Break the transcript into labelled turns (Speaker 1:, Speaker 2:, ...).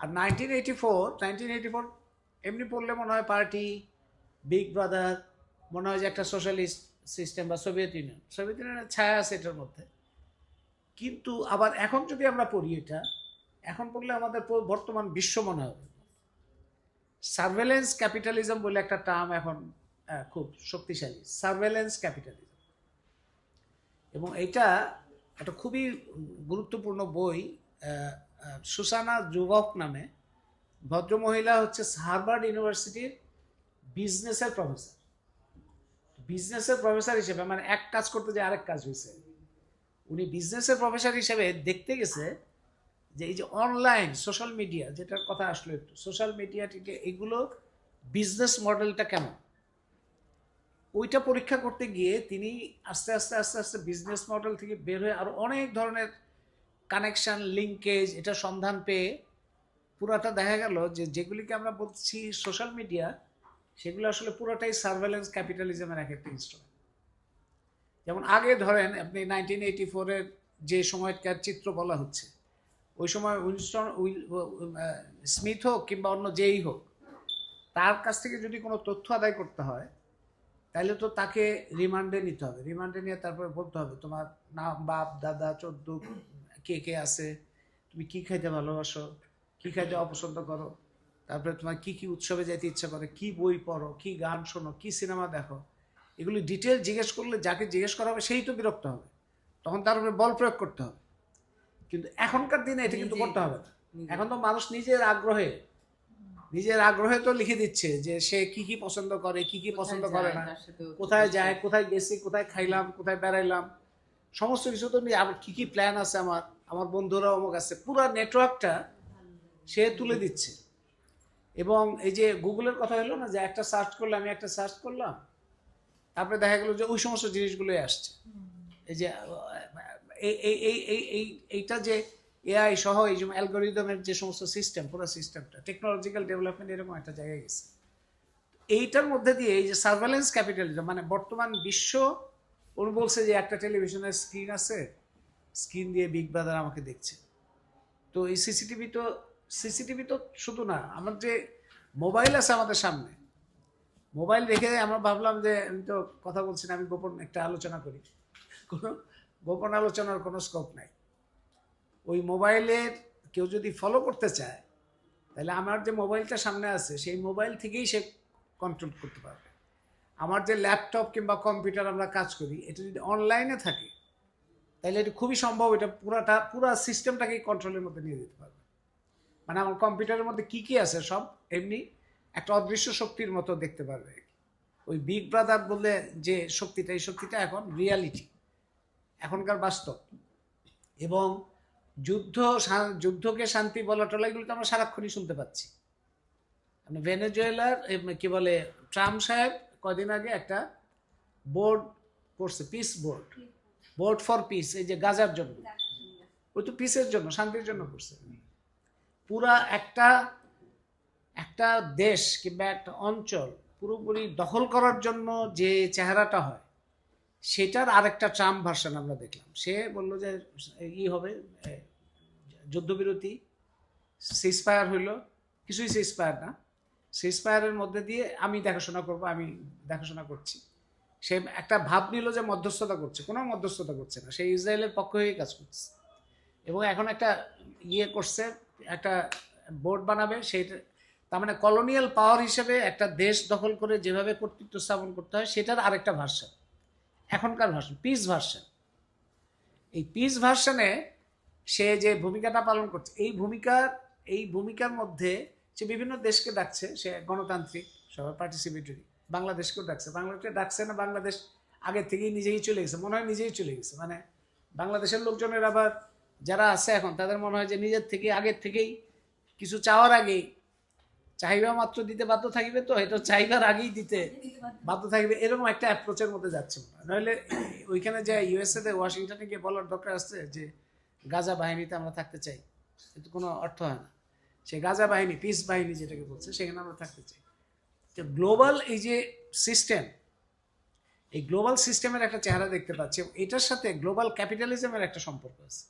Speaker 1: আর 1984 এমনি পড়লে মনে হয় পার্টি, বিগ ব্রাদার, মনে হয় যে একটা সোশ্যালিস্ট সিস্টেম বা সোভিয়েত ইউনিয়নের ছায়া আছে এটার মধ্যে। কিন্তু আবার এখন যদি আমরা পড়ি এটা, এখন পড়লে আমাদের বর্তমান বিশ্ব মনে হবে। সার্ভেলেন্স ক্যাপিটালিজম বলে একটা টার্ম এখন খুব শক্তিশালী, সার্ভেলেন্স ক্যাপিটালিজম। এবং এইটা একটা খুবই গুরুত্বপূর্ণ বই, সুসানা জুভক নামে ভদ্রমহিলা হচ্ছে হার্ভার্ড ইউনিভার্সিটির বিজনেসের প্রফেসর। বিজনেসের প্রফেসর হিসেবে মানে এক কাজ করতে যে আরেক কাজ হয়েছে। উনি বিজনেসের প্রফেসর হিসেবে দেখতে গেছে যে এই যে অনলাইন সোশ্যাল মিডিয়া, যেটার কথা আসলো একটু, সোশ্যাল মিডিয়া থেকে এগুলো বিজনেস মডেলটা কেমন, ওইটা পরীক্ষা করতে গিয়ে তিনি আস্তে আস্তে আস্তে আস্তে বিজনেস মডেল থেকে বের হয়ে আরো অনেক ধরনের কানেকশন, লিঙ্কেজ, এটা সন্ধান পেয়ে পুরাটা দেখা গেল যে যেগুলিকে আমরা বলছি সোশ্যাল মিডিয়া, সেগুলো আসলে পুরোটাই সার্ভেলেন্স ক্যাপিটালিজমের এক একটা ইনস্ট্রুমেন্ট। যেমন আগে ধরেন আপনি 1984-এর যে সময়কার চিত্র বলা হচ্ছে, ওই সময় স্মিথ হোক কিংবা অন্য যেই হোক, তার কাছ থেকে যদি কোনো তথ্য আদায় করতে হয়, তাহলে তো তাকে রিমান্ডে নিতে হবে। রিমান্ডে নিয়ে তারপরে বলতে হবে তোমার নাম, বাপ, দাদা, চোদ্দ, কে কে আছে, তুমি কি খাইতে ভালোবাসো, কি খাইতে অপছন্দ করো, তারপরে তোমার কি কি উৎসবে যেতে ইচ্ছা করে, কি বই পড়ো, কি গান শোনো, কি সিনেমা দেখো, এগুলি ডিটেল জিজ্ঞেস করলে যাকে জিজ্ঞেস করা হবে সেই তো বিরক্ত হবে, তখন তার উপরে বল প্রয়োগ করতে হবে। কিন্তু এখনকার দিনে এটা কিন্তু করতে হবে না। এখন তো মানুষ নিজের আগ্রহে তো লিখে দিচ্ছে যে সে কি কি পছন্দ করে, কি কি পছন্দ করে না, কোথায় যায়, কোথায় গেছি, কোথায় খাইলাম, কোথায় বেড়াইলাম, সমস্ত কিছু তো নিয়ে আবার কি কি প্ল্যান আছে, আমার বন্ধুরা অমুক আছে, পুরো নেটওয়ার্কটা সে তুলে দিচ্ছে। এবং এই যে গুগলের কথা হলো না, যে একটা সার্চ করলে, আমি একটা সার্চ করলাম, তারপরে দেখা গেল যে ওই সমস্ত জিনিসগুলোই আসছে। এই যে এইটা যে এআই সহ এই যে অ্যালগোরিদমের যে সমস্ত সিস্টেম, পুরো সিস্টেমটা টেকনোলজিক্যাল ডেভেলপমেন্ট এরকম একটা জায়গায় গেছে। এইটার মধ্যে দিয়ে এই যে সার্ভেলেন্স ক্যাপিটালিজম, মানে বর্তমান বিশ্ব, ওর বলছে যে একটা টেলিভিশনের স্ক্রিন আছে, স্ক্রিন দিয়ে বিগ ব্রাদার আমাকে দেখছে। তো এই সিসিটিভি তো শুধু না, আমার যে মোবাইল আছে আমাদের সামনে, মোবাইল রেখে আমরা ভাবলাম যে আমি তো কথা বলছি না, আমি গোপন একটা আলোচনা করি। কোনো গোপন আলোচনার কোনো স্কোপ নাই। ওই মোবাইলের কেউ যদি ফলো করতে চায়, তাহলে আমার যে মোবাইলটা সামনে আছে সেই মোবাইল থেকেই সে কন্ট্রোল করতে পারবে। আমার যে ল্যাপটপ কিংবা কম্পিউটার আমরা কাজ করি, এটা যদি অনলাইনে থাকে, তাহলে এটা খুবই সম্ভব এটা পুরা সিস্টেমটাকেই কন্ট্রোলের মধ্যে নিয়ে যেতে পারবে। মানে আমার কম্পিউটারের মধ্যে কি কি আছে সব এমনি একটা অদৃশ্য শক্তির মতো দেখতে পারবে। ওই বিগ ব্রাদার বললে যে শক্তিটা, এই শক্তিটা এখন রিয়ালিটি, এখনকার বাস্তব। এবং যুদ্ধকে শান্তি বলা টলা, এগুলো তো আমরা সারাক্ষণই শুনতে পাচ্ছি। ভেনেজুয়েলার কি বলে, ট্রাম্প সাহেব কদিন আগে একটা বোর্ড করছে, পিস বোর্ড ফর পিস, এই যে গাজার জন্য, ওই তো পিসের জন্য, শান্তির জন্য করছে। পুরা একটা দেশ কিংবা একটা অঞ্চল পুরোপুরি দখল করার জন্য যে চেহারাটা হয়, সেটার আরেকটা ট্রাম্প ভার্সন আমরা দেখলাম। সে বলল যে হবে যুদ্ধবিরতি, সিজফায়ার হইল, কিছুই সিজফায়ার না, সিজফায়ারের মধ্যে দিয়ে আমি দেখাশোনা করব, আমি দেখাশোনা করছি। সে একটা ভাব নিল যে মধ্যস্থতা করছে, কোনো মধ্যস্থতা করছে না, সে ইসরায়েলের পক্ষ হয়ে কাজ করছে। এবং এখন একটা করছে, একটা বোর্ড বানাবে, সেইটা তার মানে কলোনিয়াল পাওয়ার হিসেবে একটা দেশ দখল করে যেভাবে কর্তৃত্ব স্থাপন করতে হয়, সেটার আরেকটা ভার্সন, এখনকার ভার্সন, পিস ভার্সন। এই পিস ভার্সনে সে যে ভূমিকাটা পালন করছে, এই ভূমিকার মধ্যে সে বিভিন্ন দেশকে ডাকছে, সে গণতান্ত্রিক, সবাই পার্টিসিপেটরি। বাংলাদেশকেও ডাকছে, বাংলাদেশকে ডাকছে না, বাংলাদেশ আগে থেকেই নিজেই চলে গেছে, মনে হয় নিজেই চলে গেছে। মানে বাংলাদেশের লোকজনের আবার যারা আছে এখন, তাদের মনে হয় যে নিজের থেকে, আগের থেকেই কিছু চাওয়ার আগেই, চাহিদা মাত্র দিতে বাধ্য থাকবে, তো এটা চাহিদার আগেই দিতে বাধ্য থাকবে, এরকম একটা অ্যাপ্রোচের মধ্যে যাচ্ছে। নইলে ওইখানে যে ইউএসএতে, ওয়াশিংটনে গিয়ে বলার দরকার আছে যে গাজা বাহিনীতে আমরা থাকতে চাই, কিন্তু কোনো অর্থ হয় না। সে গাজা বাহিনী, পিস বাহিনী যেটাকে বলছে, সেখানে আমরা থাকতে চাই। তো গ্লোবাল এই যে সিস্টেম, এই গ্লোবাল সিস্টেমের একটা চেহারা দেখতে পাচ্ছি, এটার সাথে গ্লোবাল ক্যাপিটালিজমের একটা সম্পর্ক আছে।